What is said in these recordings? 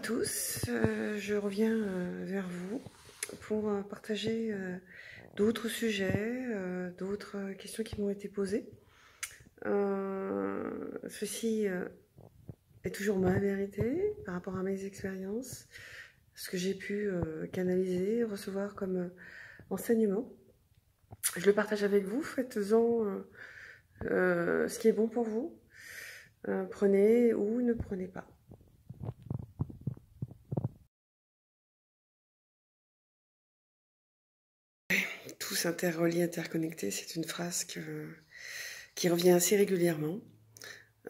tous, je reviens vers vous pour partager d'autres sujets, d'autres questions qui m'ont été posées. Ceci est toujours ma vérité par rapport à mes expériences, ce que j'ai pu canaliser, recevoir comme enseignement. Je le partage avec vous, faites-en ce qui est bon pour vous. Prenez ou ne prenez pas. Tous interreliés, interconnectés, c'est une phrase qui revient assez régulièrement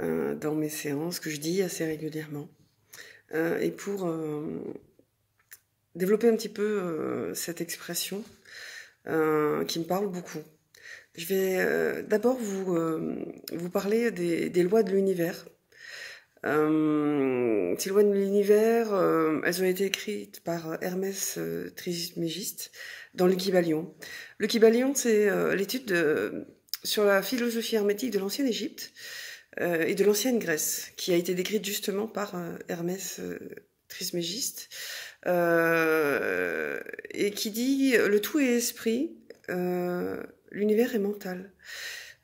dans mes séances, que je dis assez régulièrement. Et pour développer un petit peu cette expression qui me parle beaucoup, je vais d'abord vous parler des lois de l'univers. Ces lois de l'univers, elles ont été écrites par Hermès Trismégiste dans le Kybalion. Le Kybalion, c'est l'étude sur la philosophie hermétique de l'ancienne Égypte et de l'ancienne Grèce, qui a été décrite justement par Hermès Trismégiste, et qui dit le tout est esprit, l'univers est mental.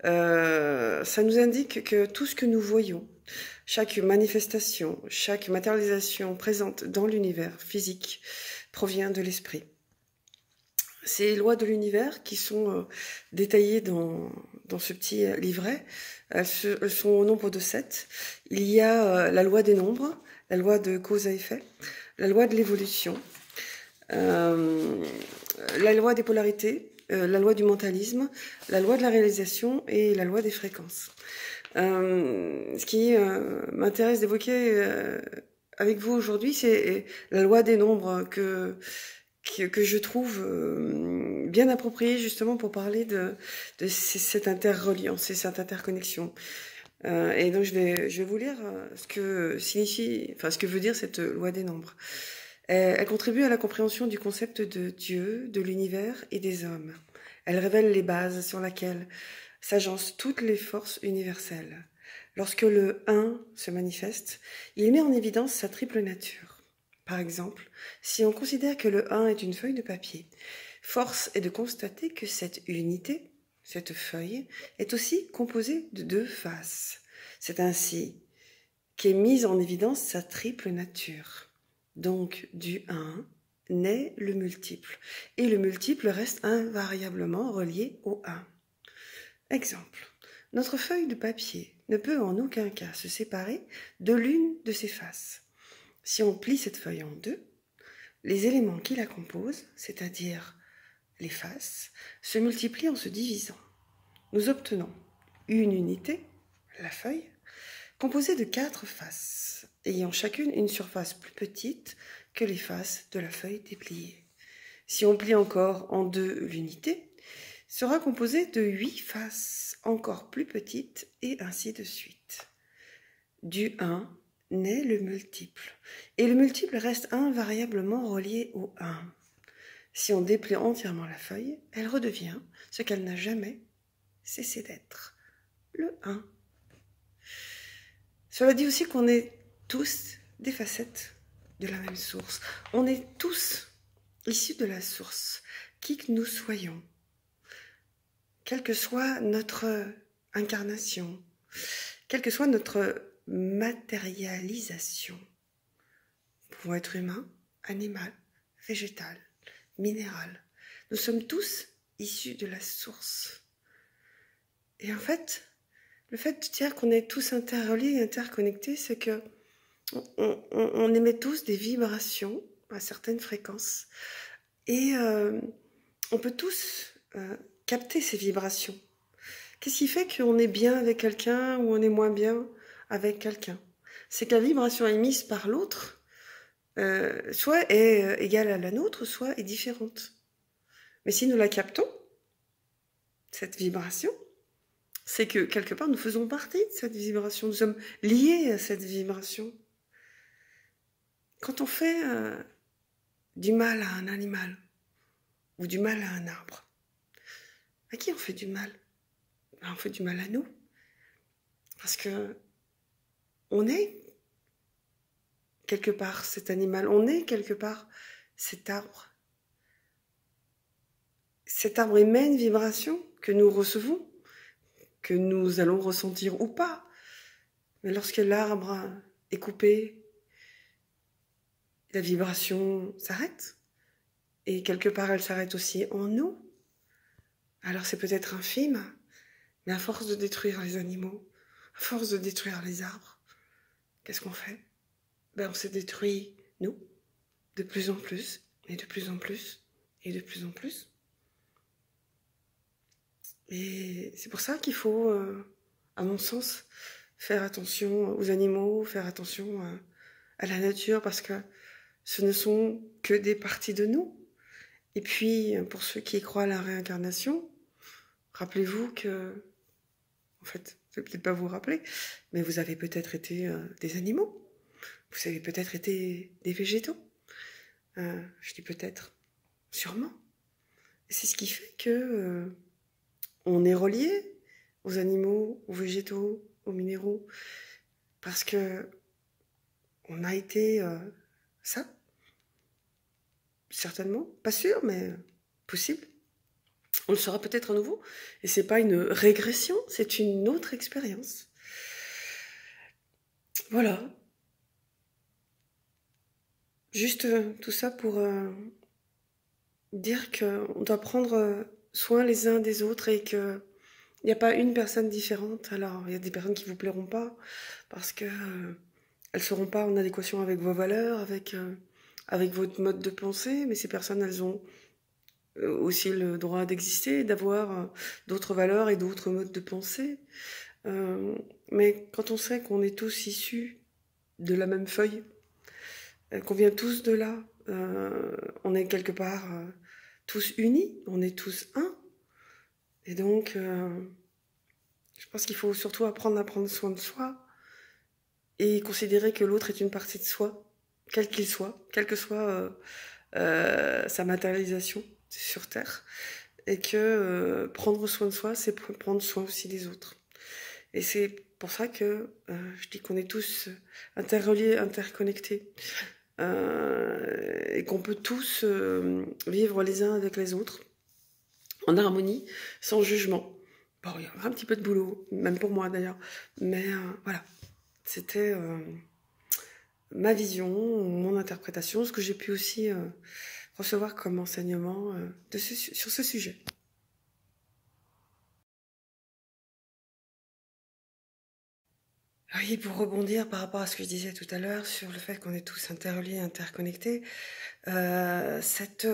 Ça nous indique que tout ce que nous voyons, chaque manifestation, chaque matérialisation présente dans l'univers physique provient de l'esprit. Ces lois de l'univers qui sont détaillées dans ce petit livret, elles sont au nombre de 7. Il y a la loi des nombres, la loi de cause à effet, la loi de l'évolution, la loi des polarités, la loi du mentalisme, la loi de la réalisation et la loi des fréquences. Ce qui m'intéresse d'évoquer avec vous aujourd'hui, c'est la loi des nombres que je trouve bien appropriée justement pour parler de cette interreliance et cette interconnexion. Et donc je vais vous lire ce que veut dire cette loi des nombres. Elle contribue à la compréhension du concept de Dieu, de l'univers et des hommes. Elle révèle les bases sur lesquelles s'agencent toutes les forces universelles. Lorsque le 1 se manifeste, il met en évidence sa triple nature. Par exemple, si on considère que le 1 est une feuille de papier, force est de constater que cette unité, cette feuille, est aussi composée de 2 faces. C'est ainsi qu'est mise en évidence sa triple nature. Donc, du 1 naît le multiple, et le multiple reste invariablement relié au 1. Exemple, notre feuille de papier ne peut en aucun cas se séparer de l'une de ses faces. Si on plie cette feuille en 2, les éléments qui la composent, c'est-à-dire les faces, se multiplient en se divisant. Nous obtenons une unité, la feuille, composée de 4 faces, ayant chacune une surface plus petite que les faces de la feuille dépliée. Si on plie encore en 2 l'unité, sera composée de 8 faces encore plus petites et ainsi de suite. Du 1 naît le multiple, et le multiple reste invariablement relié au 1. Si on déplie entièrement la feuille, elle redevient ce qu'elle n'a jamais cessé d'être, le 1. Cela dit aussi qu'on est tous des facettes de la même source. On est tous issus de la source, qui que nous soyons. Quelle que soit notre incarnation, quelle que soit notre matérialisation, nous pouvons être humain, animal, végétal, minéral. Nous sommes tous issus de la source. Et en fait, le fait de dire qu'on est tous interreliés et interconnectés, c'est que on émet tous des vibrations à certaines fréquences. Et on peut tous capter ces vibrations. Qu'est-ce qui fait qu'on est bien avec quelqu'un ou on est moins bien avec quelqu'un? C'est que la vibration émise par l'autre soit est égale à la nôtre, soit est différente. Mais si nous la captons, cette vibration, c'est que quelque part nous faisons partie de cette vibration, nous sommes liés à cette vibration. Quand on fait du mal à un animal ou du mal à un arbre, à qui on fait du mal? On fait du mal à nous. Parce que on est quelque part cet animal, on est quelque part cet arbre. Cet arbre émet une vibration que nous recevons, que nous allons ressentir ou pas. Mais lorsque l'arbre est coupé, la vibration s'arrête. Et quelque part, elle s'arrête aussi en nous. Alors c'est peut-être infime, mais à force de détruire les animaux, à force de détruire les arbres, qu'est-ce qu'on fait? On se détruit, nous, de plus en plus, et de plus en plus, et de plus en plus. Et c'est pour ça qu'il faut, à mon sens, faire attention aux animaux, faire attention à la nature, parce que ce ne sont que des parties de nous. Et puis, pour ceux qui croient à la réincarnation, rappelez-vous que, en fait, je ne vais peut-être pas vous rappeler, mais vous avez peut-être été des animaux, vous avez peut-être été des végétaux, je dis peut-être, sûrement. Et c'est ce qui fait que on est relié aux animaux, aux végétaux, aux minéraux, parce que on a été ça, certainement, pas sûr, mais possible. On le sera peut-être à nouveau, et c'est pas une régression, c'est une autre expérience. Voilà. Juste tout ça pour dire qu'on doit prendre soin les uns des autres et que il n'y a pas une personne différente. Alors, il y a des personnes qui vous plairont pas parce que elles seront pas en adéquation avec vos valeurs, avec votre mode de pensée, mais ces personnes, elles ont aussi le droit d'exister, d'avoir d'autres valeurs et d'autres modes de pensée. Mais quand on sait qu'on est tous issus de la même feuille, qu'on vient tous de là, on est quelque part tous unis, on est tous un. Et donc, je pense qu'il faut surtout apprendre à prendre soin de soi et considérer que l'autre est une partie de soi, quel qu'il soit, quelle que soit sa matérialisation sur Terre. Et que prendre soin de soi, c'est prendre soin aussi des autres. Et c'est pour ça que je dis qu'on est tous interreliés, interconnectés. Et qu'on peut tous vivre les uns avec les autres, en harmonie, sans jugement. Bon, il y a un petit peu de boulot, même pour moi d'ailleurs, mais voilà, c'était ma vision, mon interprétation, ce que j'ai pu aussi recevoir comme enseignement sur ce sujet. Oui, pour rebondir par rapport à ce que je disais tout à l'heure sur le fait qu'on est tous interreliés, interconnectés, cette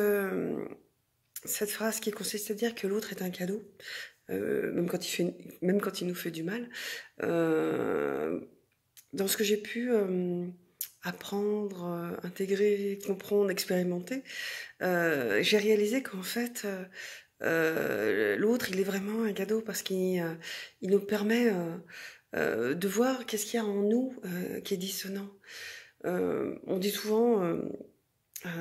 phrase qui consiste à dire que l'autre est un cadeau, même quand il nous fait du mal, dans ce que j'ai pu apprendre, intégrer, comprendre, expérimenter, j'ai réalisé qu'en fait, l'autre, il est vraiment un cadeau parce qu'il nous permet de voir qu'est-ce qu'il y a en nous qui est dissonant. On dit souvent,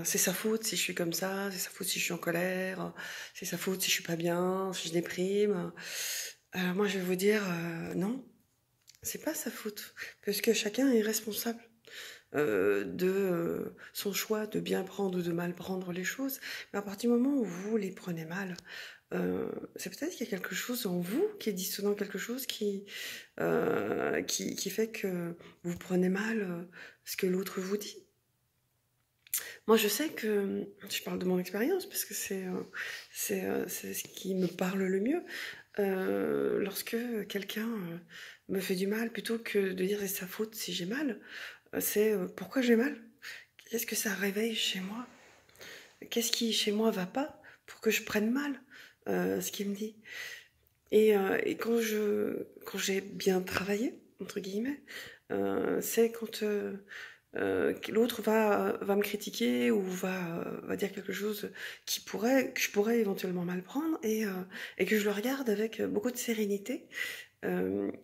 c'est sa faute si je suis comme ça, c'est sa faute si je suis en colère, c'est sa faute si je suis pas bien, si je déprime. Alors moi, je vais vous dire, non, c'est pas sa faute, parce que chacun est responsable de son choix de bien prendre ou de mal prendre les choses. Mais à partir du moment où vous les prenez mal, c'est peut-être qu'il y a quelque chose en vous qui est dissonant, quelque chose qui fait que vous prenez mal ce que l'autre vous dit. Moi, je sais que, je parle de mon expérience parce que c'est ce qui me parle le mieux. Lorsque quelqu'un me fait du mal, plutôt que de dire c'est sa faute si j'ai mal, c'est pourquoi j'ai mal? Qu'est-ce que ça réveille chez moi? Qu'est-ce qui chez moi va pas pour que je prenne mal ce qu'il me dit? Et quand j'ai bien travaillé, entre guillemets, c'est quand l'autre va me critiquer ou va dire quelque chose que je pourrais éventuellement mal prendre et que je le regarde avec beaucoup de sérénité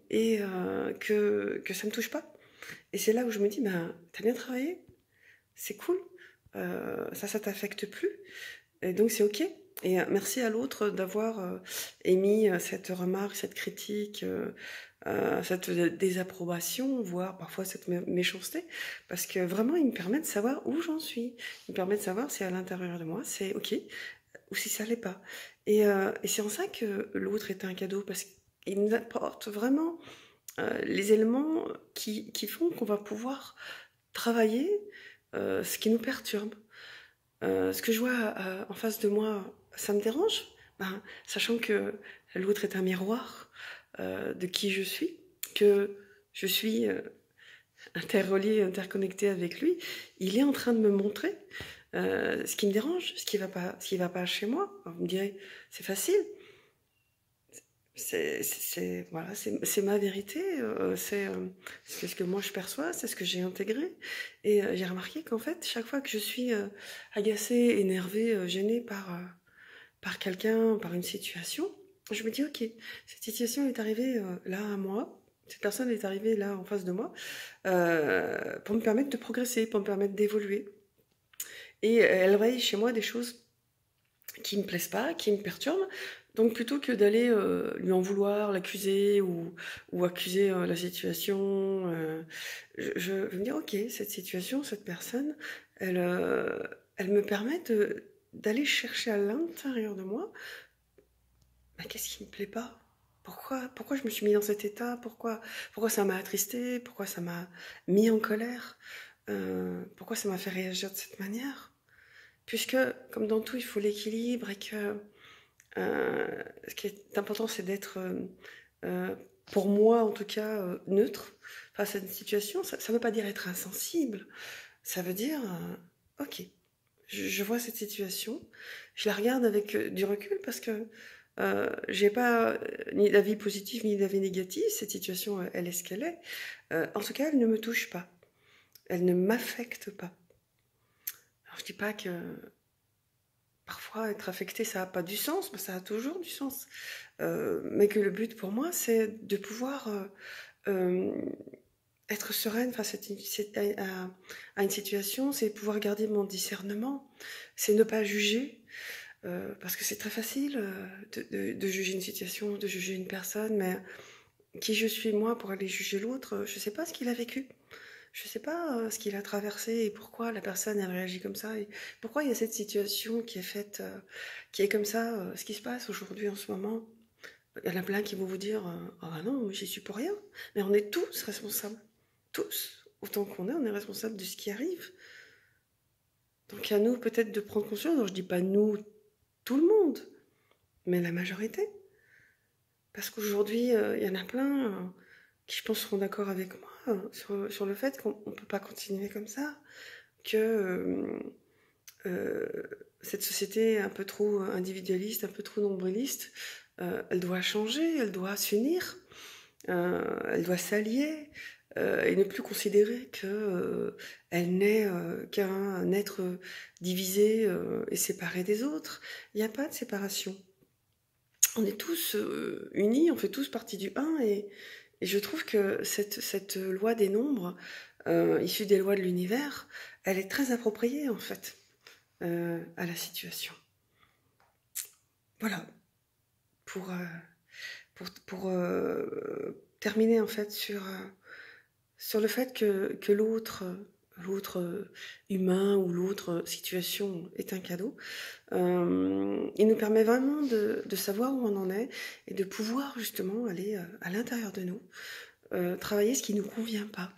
et que ça me touche pas. Et c'est là où je me dis, t'as bien travaillé, c'est cool, ça t'affecte plus, et donc c'est ok. Et merci à l'autre d'avoir émis cette remarque, cette critique cette désapprobation, voire parfois cette méchanceté, parce que vraiment, il me permet de savoir où j'en suis. Il me permet de savoir si à l'intérieur de moi, c'est OK, ou si ça l'est pas. Et c'est en ça que l'autre est un cadeau, parce qu'il nous apporte vraiment les éléments qui font qu'on va pouvoir travailler ce qui nous perturbe. Ce que je vois en face de moi, ça me dérange, ben, sachant que l'autre est un miroir de qui je suis, que je suis interreliée, interconnectée avec lui, il est en train de me montrer ce qui me dérange, ce qui va pas chez moi. Alors, vous me direz, c'est facile. Voilà, c'est ma vérité, c'est ce que moi je perçois, c'est ce que j'ai intégré. Et j'ai remarqué qu'en fait, chaque fois que je suis agacée, énervée, gênée par quelqu'un, par une situation, je me dis, ok, cette situation est arrivée là à moi, cette personne est arrivée là en face de moi, pour me permettre de progresser, pour me permettre d'évoluer. Et elle réveille chez moi des choses qui me plaisent pas, qui me perturbent. Donc plutôt que d'aller lui en vouloir, l'accuser ou accuser la situation, je vais me dire ok, cette situation, cette personne, elle me permet d'aller chercher à l'intérieur de moi, bah, qu'est-ce qui me plaît pas? Pourquoi je me suis mis dans cet état? Pourquoi ça m'a attristé? Pourquoi ça m'a mis en colère? Pourquoi ça m'a fait réagir de cette manière? Puisque, comme dans tout, il faut l'équilibre et que ce qui est important, c'est d'être, pour moi en tout cas, neutre face à une situation. Ça ne veut pas dire être insensible. Ça veut dire, ok, je vois cette situation, je la regarde avec du recul parce que j'ai pas ni d'avis positif ni d'avis négatif. Cette situation, elle est ce qu'elle est. En tout cas, elle ne me touche pas. Elle ne m'affecte pas. Alors, je dis pas que parfois, être affecté, ça n'a pas du sens, mais ça a toujours du sens. Mais que le but pour moi, c'est de pouvoir euh, être sereine face à une situation, c'est pouvoir garder mon discernement, c'est ne pas juger, parce que c'est très facile de juger une situation, de juger une personne, mais qui je suis moi pour aller juger l'autre, je ne sais pas ce qu'il a vécu. Je sais pas ce qu'il a traversé et pourquoi la personne elle réagit comme ça et pourquoi il y a cette situation qui est faite, qui est comme ça, ce qui se passe aujourd'hui en ce moment. Il y en a plein qui vont vous dire ah bah non, j'y suis pour rien. Mais on est tous responsables, tous, autant qu'on est, on est responsable de ce qui arrive. Donc à nous peut-être de prendre conscience. Alors je dis pas nous, tout le monde, mais la majorité, parce qu'aujourd'hui il y en a plein qui je pense seront d'accord avec moi sur le fait qu'on ne peut pas continuer comme ça. Que euh, cette société un peu trop individualiste, un peu trop nombriliste, elle doit changer, elle doit s'unir, elle doit s'allier et ne plus considérer que elle n'est qu'un être divisé et séparé des autres. Il n'y a pas de séparation. On est tous unis, on fait tous partie du un et je trouve que cette loi des nombres, issue des lois de l'univers, elle est très appropriée en fait à la situation. Voilà, pour, terminer en fait sur le fait que l'autre humain ou l'autre situation est un cadeau. Il nous permet vraiment de savoir où on en est et de pouvoir justement aller à l'intérieur de nous, travailler ce qui ne nous convient pas.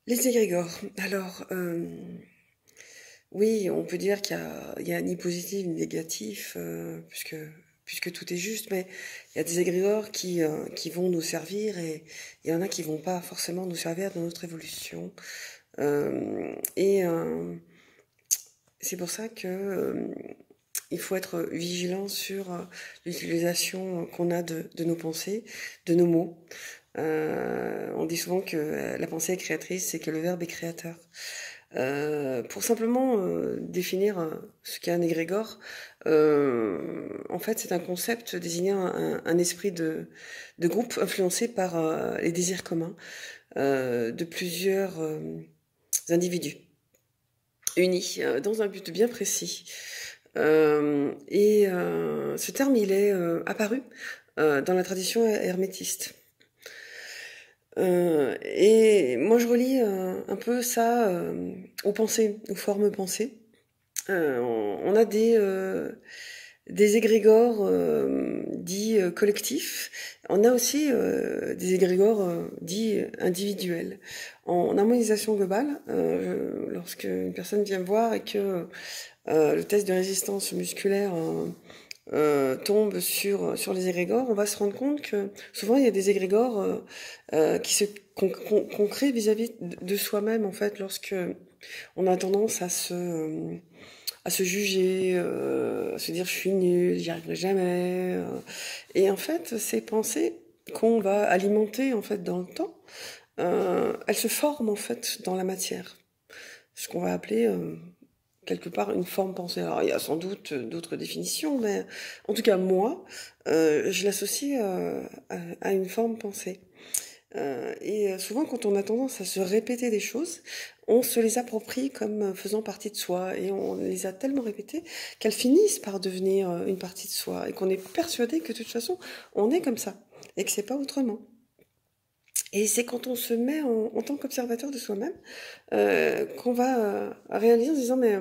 Les égrégores. Alors, oui, on peut dire qu'il y a ni positif ni négatif, puisque tout est juste, mais il y a des égrégores qui vont nous servir et il y en a qui vont pas forcément nous servir dans notre évolution. C'est pour ça que il faut être vigilant sur l'utilisation qu'on a de nos pensées, de nos mots. On dit souvent que la pensée est créatrice et que le verbe est créateur. Pour simplement définir ce qu'est un égrégore, en fait, c'est un concept désignant un esprit de groupe influencé par les désirs communs de plusieurs individus unis dans un but bien précis. Ce terme, il est apparu dans la tradition hermétiste. Et moi, je relie un peu ça aux pensées, aux formes pensées. On a des égrégores dits collectifs. On a aussi des égrégores dits individuels. En harmonisation globale, lorsque une personne vient me voir et que le test de résistance musculaire tombe sur les égrégores, on va se rendre compte que souvent il y a des égrégores qu'on crée vis-à-vis de soi-même, en fait, lorsque on a tendance à se juger, à se dire je suis nul, j'y arriverai jamais. Et en fait, ces pensées qu'on va alimenter en fait dans le temps, elles se forment en fait dans la matière, ce qu'on va appeler quelque part une forme pensée. Alors il y a sans doute d'autres définitions, mais en tout cas moi, je l'associe à une forme pensée. Et souvent, quand on a tendance à se répéter des choses, on se les approprie comme faisant partie de soi, et on les a tellement répétées qu'elles finissent par devenir une partie de soi, et qu'on est persuadé que de toute façon, on est comme ça, et que c'est pas autrement. Et c'est quand on se met en tant qu'observateur de soi-même qu'on va réaliser en se disant mais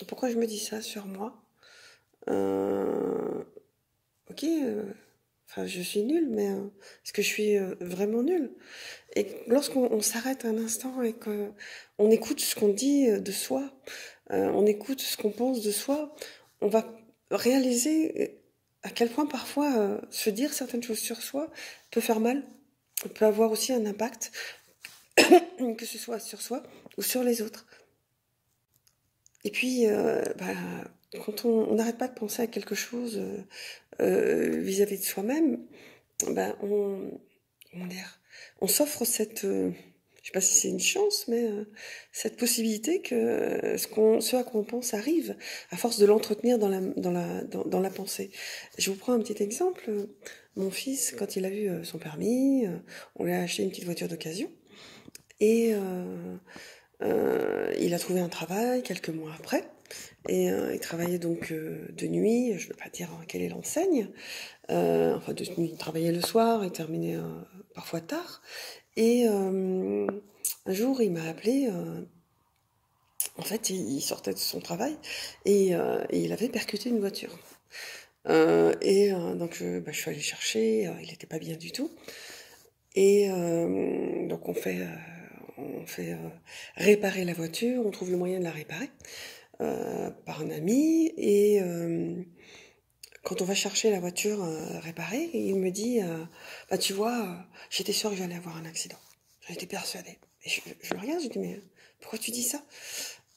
pourquoi je me dis ça sur moi? Ok, enfin je suis nulle, mais est-ce que je suis vraiment nulle? Et lorsqu'on s'arrête un instant et qu'on écoute ce qu'on dit de soi, on écoute ce qu'on pense de soi, on va réaliser à quel point parfois se dire certaines choses sur soi peut faire mal, peut avoir aussi un impact, que ce soit sur soi ou sur les autres. Et puis, quand on n'arrête pas de penser à quelque chose vis-à-vis de soi-même, on s'offre cette, je sais pas si c'est une chance, mais cette possibilité que ce à quoi on pense arrive, à force de l'entretenir dans la pensée. Je vous prends un petit exemple. Mon fils, quand il a eu son permis, on lui a acheté une petite voiture d'occasion, et il a trouvé un travail quelques mois après. Et il travaillait donc de nuit, je ne veux pas dire quelle est l'enseigne, enfin de nuit, il travaillait le soir, il terminait parfois tard. Et un jour, il m'a appelé, en fait, il sortait de son travail et il avait percuté une voiture. Donc je suis allée chercher, il n'était pas bien du tout. Et donc on fait réparer la voiture, on trouve le moyen de la réparer par un ami. Et quand on va chercher la voiture réparée, il me dit bah tu vois, j'étais sûre que j'allais avoir un accident. J'en étais persuadée. Et je le regarde, je dis mais pourquoi tu dis ça?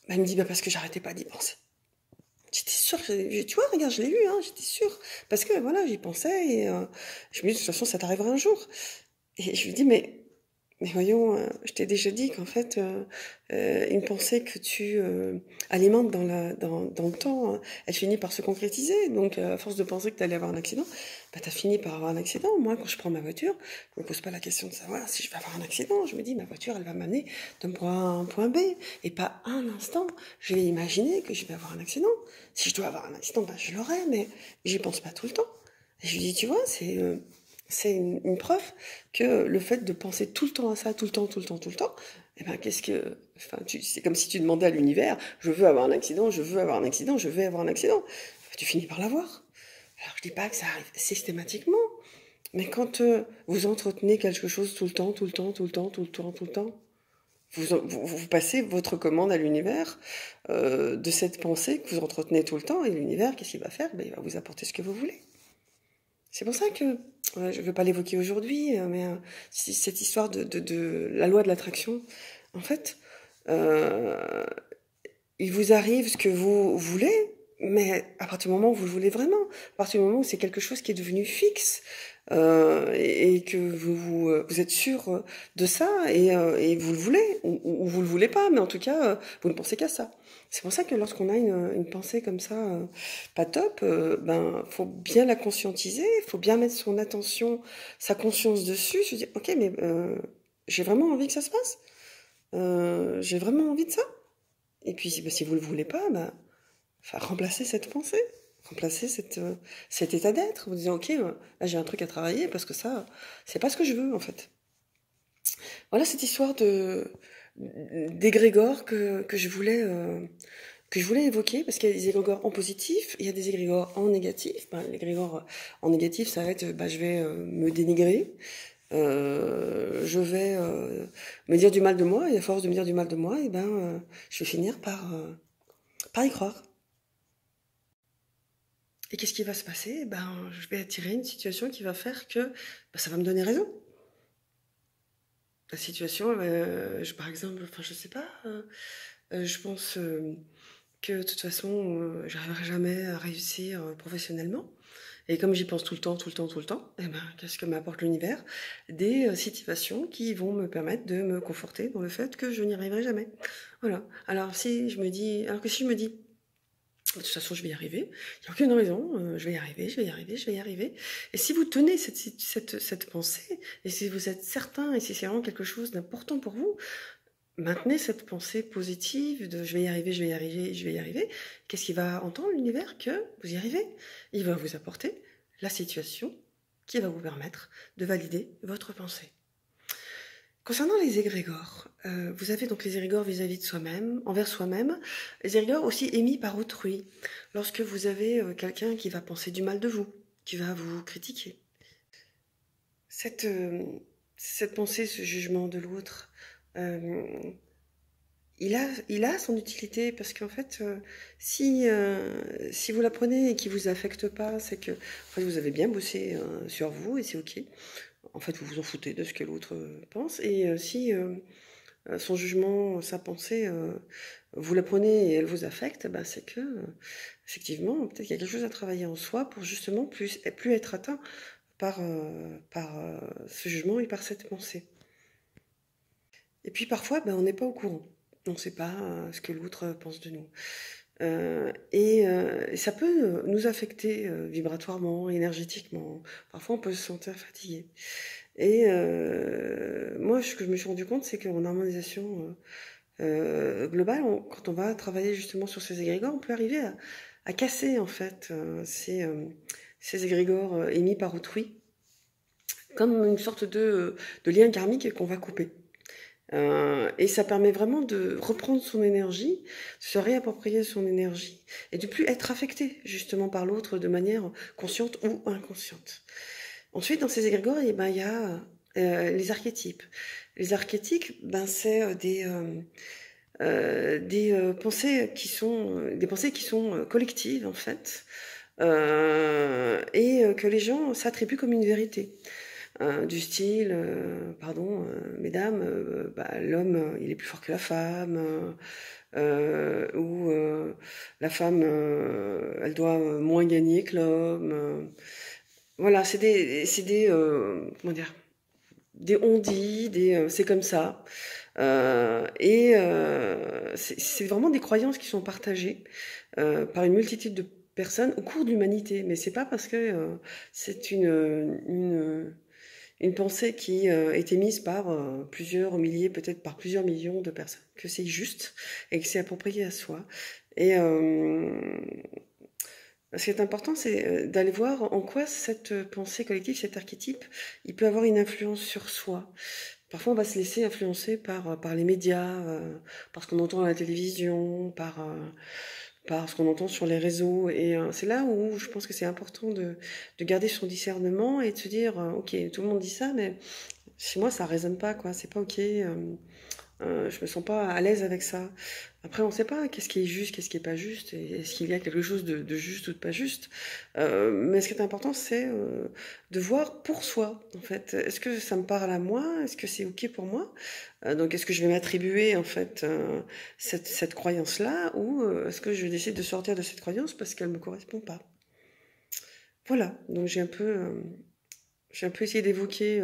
Bah, il me dit bah parce que j'arrêtais pas d'y penser. J'étais sûre, tu vois, regarde, je l'ai eu, hein, j'étais sûre. Parce que voilà, j'y pensais et je me dis de toute façon ça t'arrivera un jour. Et je lui dis mais voyons, je t'ai déjà dit qu'en fait, une pensée que tu alimentes dans le temps, elle finit par se concrétiser. Donc, à force de penser que tu allais avoir un accident, bah, tu as fini par avoir un accident. Moi, quand je prends ma voiture, je me pose pas la question de savoir si je vais avoir un accident. Je me dis, ma voiture, elle va m'amener d'un point A à un point B. Et pas un instant, je vais imaginer que je vais avoir un accident. Si je dois avoir un accident, bah, je l'aurai, mais j'y pense pas tout le temps. Et je lui dis, tu vois, c'est une preuve que le fait de penser tout le temps à ça, tout le temps, eh ben, c'est comme si tu demandais à l'univers, je veux avoir un accident, je veux avoir un accident, je veux avoir un accident. Tu finis par l'avoir. Alors, je dis pas que ça arrive systématiquement, mais quand vous entretenez quelque chose tout le temps, vous passez votre commande à l'univers de cette pensée que vous entretenez tout le temps, et l'univers, qu'est-ce qu'il va faire? Ben, il va vous apporter ce que vous voulez. C'est pour ça que, je ne veux pas l'évoquer aujourd'hui, mais cette histoire de la loi de l'attraction, en fait, euh, il vous arrive ce que vous voulez, mais à partir du moment où vous le voulez vraiment, à partir du moment où c'est quelque chose qui est devenu fixe, et que vous êtes sûr de ça, et vous le voulez, ou vous le voulez pas, mais en tout cas, vous ne pensez qu'à ça. C'est pour ça que lorsqu'on a une pensée comme ça, pas top, faut bien la conscientiser, faut bien mettre son attention, sa conscience dessus, se dire, ok, mais j'ai vraiment envie que ça se passe, j'ai vraiment envie de ça. Et puis, si vous le voulez pas, enfin, remplacer cette pensée, remplacer cet état d'être, en vous disant, ok, là j'ai un truc à travailler parce que ça, c'est pas ce que je veux en fait. Voilà cette histoire d'égrégore que je voulais évoquer, parce qu'il y a des égrégores en positif, il y a des égrégores en négatif. Ben, l'égrégore en négatif, ça va être, je vais me dénigrer, je vais me dire du mal de moi, et à force de me dire du mal de moi, je vais finir par y croire. Et qu'est-ce qui va se passer? Je vais attirer une situation qui va faire que ça va me donner raison. La situation, par exemple, enfin, je sais pas, je pense que de toute façon, j'arriverai jamais à réussir professionnellement. Et comme j'y pense tout le temps, tout le temps, tout le temps, qu'est-ce que m'apporte l'univers? Des situations qui vont me permettre de me conforter dans le fait que je n'y arriverai jamais. Voilà. Alors que si je me dis, de toute façon, je vais y arriver, il n'y a aucune raison, je vais y arriver, je vais y arriver, je vais y arriver. Et si vous tenez cette pensée, et si vous êtes certain, et si c'est vraiment quelque chose d'important pour vous, maintenez cette pensée positive de je vais y arriver, je vais y arriver, je vais y arriver. Qu'est-ce qui va entendre l'univers? Que vous y arrivez. Il va vous apporter la situation qui va vous permettre de valider votre pensée. Concernant les égrégores, vous avez donc les égrégores vis-à-vis de soi-même, envers soi-même, les égrégores aussi émis par autrui. Lorsque vous avez quelqu'un qui va penser du mal de vous, qui va vous critiquer. Cette pensée, ce jugement de l'autre, euh, il a son utilité parce qu'en fait, si vous la prenez et qu'il vous affecte pas, c'est que en fait, vous avez bien bossé sur vous et c'est ok. En fait, vous vous en foutez de ce que l'autre pense. Et si son jugement, sa pensée, vous la prenez et elle vous affecte, c'est que effectivement, peut-être qu'il y a quelque chose à travailler en soi pour justement plus être atteint par ce jugement et par cette pensée. Et puis parfois, on n'est pas au courant. On ne sait pas ce que l'autre pense de nous. Et ça peut nous affecter vibratoirement, énergétiquement. Parfois, on peut se sentir fatigué. Et moi, ce que je me suis rendu compte, c'est qu'en harmonisation globale, quand on va travailler justement sur ces égrégores, on peut arriver à casser en fait ces égrégores émis par autrui, comme une sorte de lien karmique qu'on va couper. Et ça permet vraiment de reprendre son énergie, de se réapproprier son énergie et de plus être affecté justement par l'autre de manière consciente ou inconsciente. Ensuite, dans ces égrégores, il y a les archétypes. Les archétypes, c'est des pensées qui sont collectives en fait, et que les gens s'attribuent comme une vérité. Du style, mesdames, l'homme, il est plus fort que la femme, ou la femme, elle doit moins gagner que l'homme. Voilà, comment dire, des on-dit, c'est comme ça. C'est vraiment des croyances qui sont partagées par une multitude de personnes au cours de l'humanité. Mais c'est pas parce que c'est une pensée qui est émise par plusieurs milliers, peut-être par plusieurs millions de personnes, que c'est juste et que c'est approprié à soi. Et ce qui est important, c'est d'aller voir en quoi cette pensée collective, cet archétype, il peut avoir une influence sur soi. Parfois, on va se laisser influencer par les médias, par ce qu'on entend à la télévision, par ce qu'on entend sur les réseaux. Et c'est là où je pense que c'est important de garder son discernement et de se dire, ok, tout le monde dit ça, mais chez moi, ça résonne pas, quoi. C'est pas ok. Je me sens pas à l'aise avec ça. Après, on sait pas qu'est-ce qui est juste, qu'est-ce qui est pas juste, et est-ce qu'il y a quelque chose de juste ou de pas juste. Mais ce qui est important, c'est de voir pour soi, en fait. Est-ce que ça me parle à moi? Est-ce que c'est ok pour moi? Donc, est-ce que je vais m'attribuer, en fait, cette croyance-là, ou est-ce que je décide de sortir de cette croyance parce qu'elle me correspond pas? Voilà. Donc, j'ai un peu essayé d'évoquer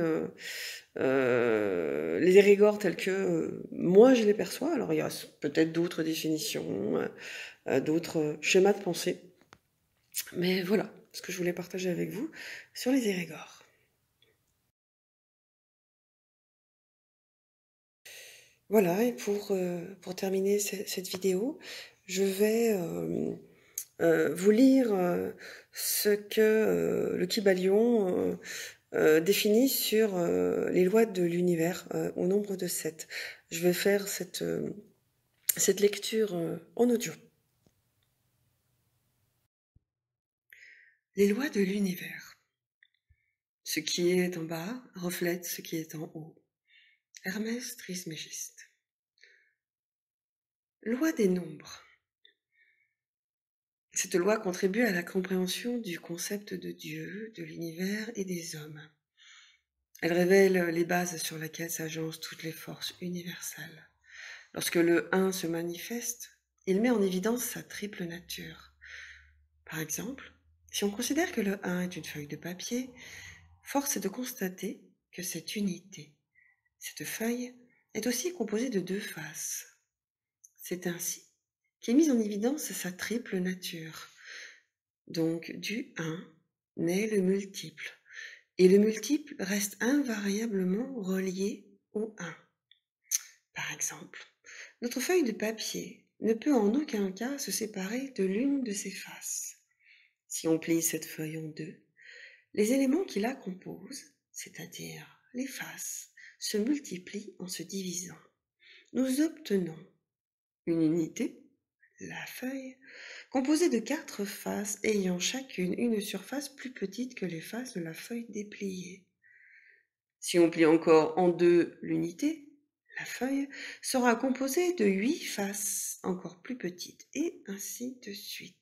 les égrégores tels que moi je les perçois. Alors il y a peut-être d'autres définitions, d'autres schémas de pensée. Mais voilà ce que je voulais partager avec vous sur les égrégores. Voilà, et pour terminer cette vidéo, je vais vous lire ce que le Kybalion définit sur les lois de l'univers au nombre de 7. Je vais faire cette lecture en audio. Les lois de l'univers. Ce qui est en bas reflète ce qui est en haut. Hermès Trismégiste. Loi des nombres. Cette loi contribue à la compréhension du concept de Dieu, de l'univers et des hommes. Elle révèle les bases sur lesquelles s'agencent toutes les forces universelles. Lorsque le 1 se manifeste, il met en évidence sa triple nature. Par exemple, si on considère que le 1 est une feuille de papier, force est de constater que cette unité, cette feuille, est aussi composée de 2 faces. C'est ainsi qu'est mise en évidence sa triple nature. Donc, du 1 naît le multiple, et le multiple reste invariablement relié au 1. Par exemple, notre feuille de papier ne peut en aucun cas se séparer de l'une de ses faces. Si on plie cette feuille en deux, les éléments qui la composent, c'est-à-dire les faces, se multiplient en se divisant. Nous obtenons une unité, la feuille, composée de 4 faces ayant chacune une surface plus petite que les faces de la feuille dépliée. Si on plie encore en deux l'unité, la feuille sera composée de 8 faces encore plus petites, et ainsi de suite.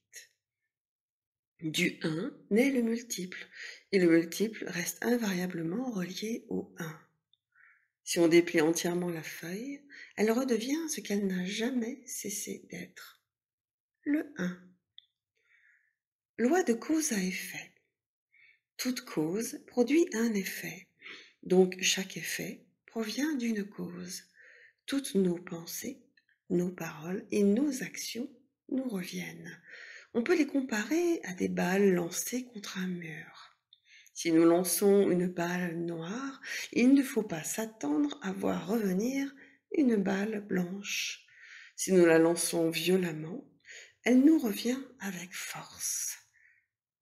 Du 1 naît le multiple, et le multiple reste invariablement relié au 1. Si on déplie entièrement la feuille, elle redevient ce qu'elle n'a jamais cessé d'être, le 1. Loi de cause à effet. Toute cause produit un effet, donc chaque effet provient d'une cause. Toutes nos pensées, nos paroles et nos actions nous reviennent. On peut les comparer à des balles lancées contre un mur. Si nous lançons une balle noire, il ne faut pas s'attendre à voir revenir une balle blanche. Si nous la lançons violemment, elle nous revient avec force.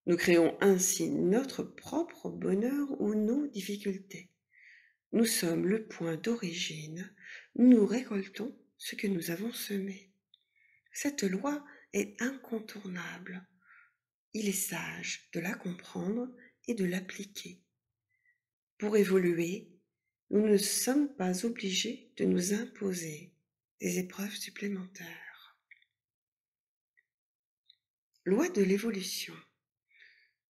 Nous créons ainsi notre propre bonheur ou nos difficultés. Nous sommes le point d'origine, nous récoltons ce que nous avons semé. Cette loi est incontournable. Il est sage de la comprendre et de l'appliquer. Pour évoluer, nous ne sommes pas obligés de nous imposer des épreuves supplémentaires. Loi de l'évolution.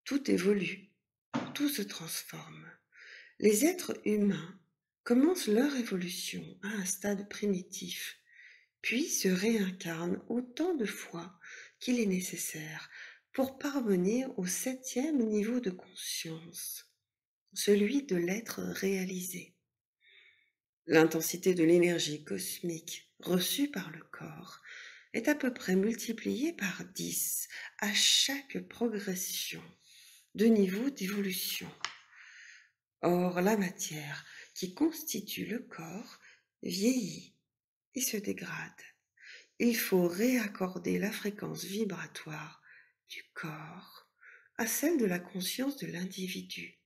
Tout évolue, tout se transforme. Les êtres humains commencent leur évolution à un stade primitif, puis se réincarnent autant de fois qu'il est nécessaire pour parvenir au 7e niveau de conscience, celui de l'être réalisé. L'intensité de l'énergie cosmique reçue par le corps est à peu près multipliée par 10 à chaque progression de niveau d'évolution. Or, la matière qui constitue le corps vieillit et se dégrade. Il faut réaccorder la fréquence vibratoire du corps à celle de la conscience de l'individu.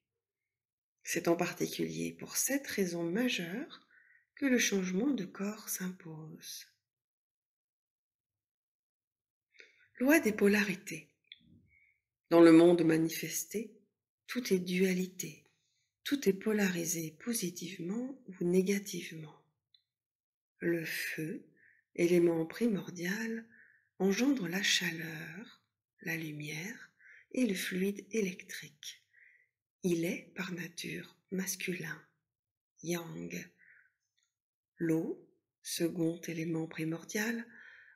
C'est en particulier pour cette raison majeure que le changement de corps s'impose. Loi des polarités. Dans le monde manifesté, tout est dualité. Tout est polarisé positivement ou négativement. Le feu, élément primordial, engendre la chaleur, la lumière et le fluide électrique. Il est par nature masculin, yang. L'eau, second élément primordial,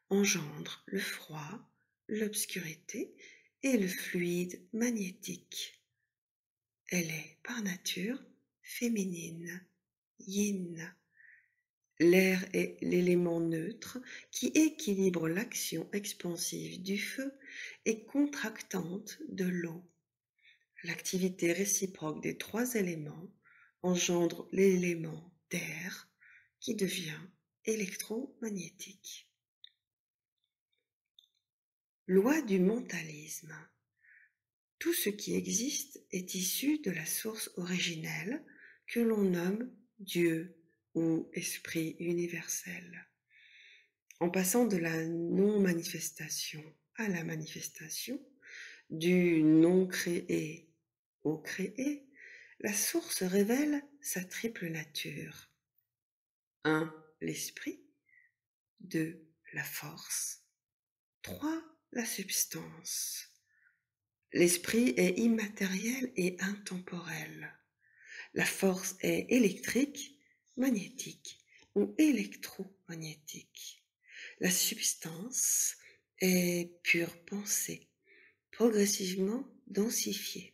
engendre le froid, l'obscurité et le fluide magnétique. Elle est par nature féminine, yin. L'air est l'élément neutre qui équilibre l'action expansive du feu et contractante de l'eau. L'activité réciproque des 3 éléments engendre l'élément terre qui devient électromagnétique. Loi du mentalisme. Tout ce qui existe est issu de la source originelle que l'on nomme Dieu ou Esprit universel. En passant de la non-manifestation à la manifestation, du non-créé au créé, la source révèle sa triple nature. 1. L'esprit. 2. La force. 3. La substance. L'esprit est immatériel et intemporel. La force est électrique, magnétique ou électromagnétique. La substance est pure pensée, progressivement densifiée.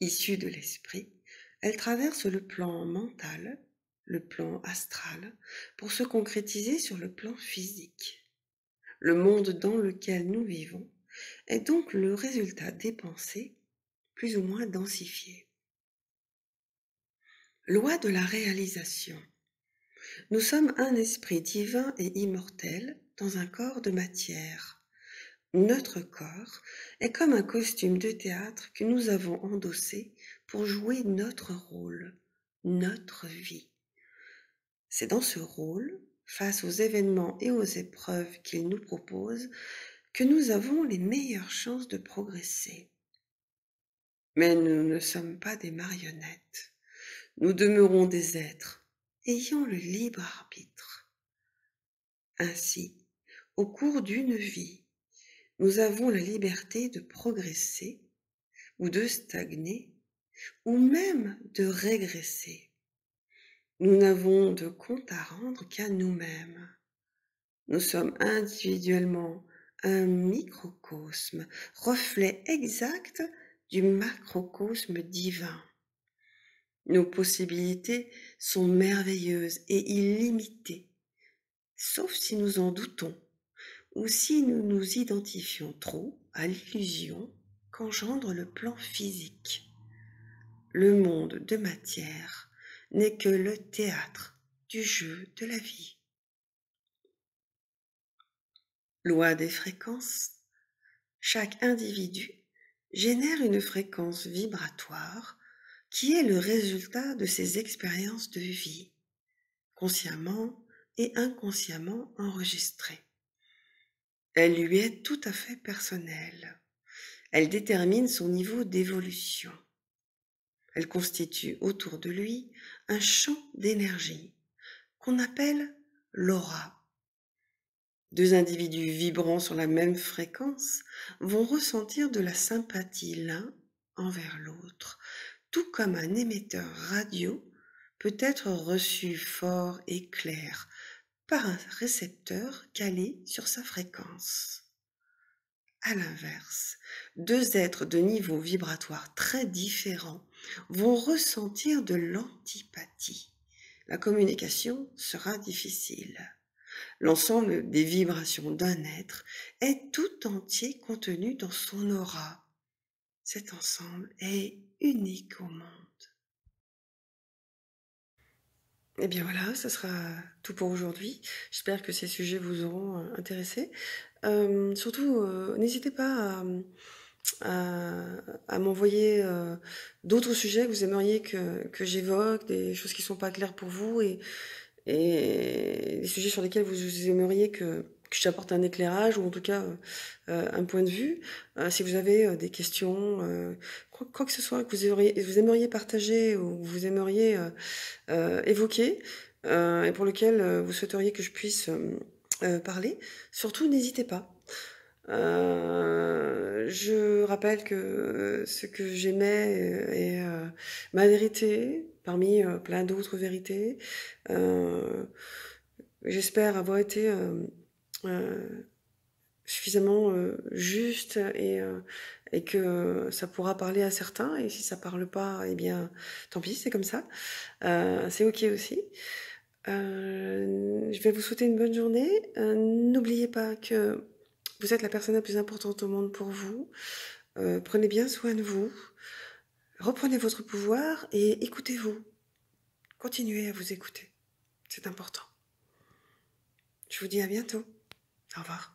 Issue de l'esprit, elle traverse le plan mental, le plan astral, pour se concrétiser sur le plan physique. Le monde dans lequel nous vivons est donc le résultat des pensées, plus ou moins densifiées. Loi de la réalisation. Nous sommes un esprit divin et immortel dans un corps de matière. Notre corps est comme un costume de théâtre que nous avons endossé pour jouer notre rôle, notre vie. C'est dans ce rôle, face aux événements et aux épreuves qu'il nous propose, que nous avons les meilleures chances de progresser. Mais nous ne sommes pas des marionnettes. Nous demeurons des êtres ayant le libre arbitre. Ainsi, au cours d'une vie, nous avons la liberté de progresser ou de stagner ou même de régresser. Nous n'avons de compte à rendre qu'à nous-mêmes. Nous sommes individuellement un microcosme, reflet exact du macrocosme divin. Nos possibilités sont merveilleuses et illimitées, sauf si nous en doutons ou si nous nous identifions trop à l'illusion qu'engendre le plan physique. Le monde de matière n'est que le théâtre du jeu de la vie. Loi des fréquences. Chaque individu génère une fréquence vibratoire qui est le résultat de ses expériences de vie, consciemment et inconsciemment enregistrées. Elle lui est tout à fait personnelle. Elle détermine son niveau d'évolution. Elle constitue autour de lui un champ d'énergie qu'on appelle l'aura. Deux individus vibrant sur la même fréquence vont ressentir de la sympathie l'un envers l'autre, tout comme un émetteur radio peut être reçu fort et clair par un récepteur calé sur sa fréquence. À l'inverse, deux êtres de niveau vibratoire très différents vont ressentir de l'antipathie. La communication sera difficile. L'ensemble des vibrations d'un être est tout entier contenu dans son aura. Cet ensemble est unique au monde. Et bien voilà, ce sera tout pour aujourd'hui. J'espère que ces sujets vous auront intéressé. Surtout, n'hésitez pas à m'envoyer d'autres sujets que vous aimeriez que j'évoque, des choses qui ne sont pas claires pour vous et des sujets sur lesquels vous aimeriez que j'apporte un éclairage ou en tout cas un point de vue. Si vous avez des questions, quoi que ce soit que vous aimeriez partager ou que vous aimeriez évoquer et pour lequel vous souhaiteriez que je puisse parler, surtout n'hésitez pas. Je rappelle que ce que j'aimais est ma vérité parmi plein d'autres vérités. J'espère avoir été suffisamment juste et que ça pourra parler à certains, et si ça parle pas, eh bien tant pis, c'est comme ça. C'est ok aussi. Je vais vous souhaiter une bonne journée. N'oubliez pas que vous êtes la personne la plus importante au monde pour vous. Prenez bien soin de vous. Reprenez votre pouvoir et écoutez-vous. Continuez à vous écouter. C'est important. Je vous dis à bientôt. Au revoir.